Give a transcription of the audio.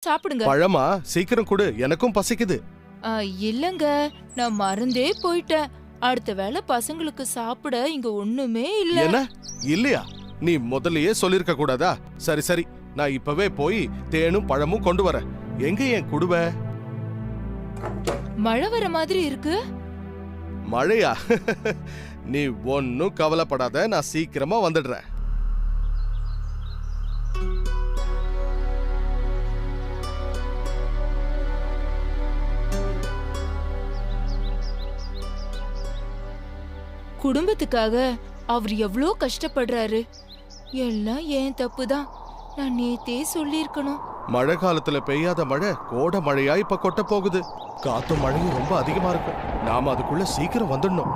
சாப்பிடுங்க. பழமா? சீக்கிரம் கொடு, எனக்கும் பசிக்குது. இல்லங்க, நான் மறந்தே போயிட்டேன். அடுத்த வேளை பசங்களுக்கு சாப்பிட இங்க ஒண்ணுமே இல்ல. என்ன இல்லையா? நீ முதல்லயே சொல்லிருக்க கூடாதா? சரி சரி, நான் இப்பவே போய் தேனும் பழமும் கொண்டு வரேன். எங்க என் குடுவ? மழை வர மாதிரி இருக்கு. மழையா? நீ ஒன்னும் கவலைப்படாத, நான் சீக்கிரமா வந்துடுறேன். குடும்பத்துக்காக அவர் எவ்வளோ கஷ்டப்படுறாரு. எல்லாம் ஏன் தப்புதான். நான் நேத்தே சொல்லிருக்கணும். மழை காலத்துல பெய்யாத மழை கோடை மழையா இப்ப கொட்ட போகுது. காத்தும் மழையும் ரொம்ப அதிகமா இருக்கும். நாம அதுக்குள்ள சீக்கிரம் வந்துடணும்.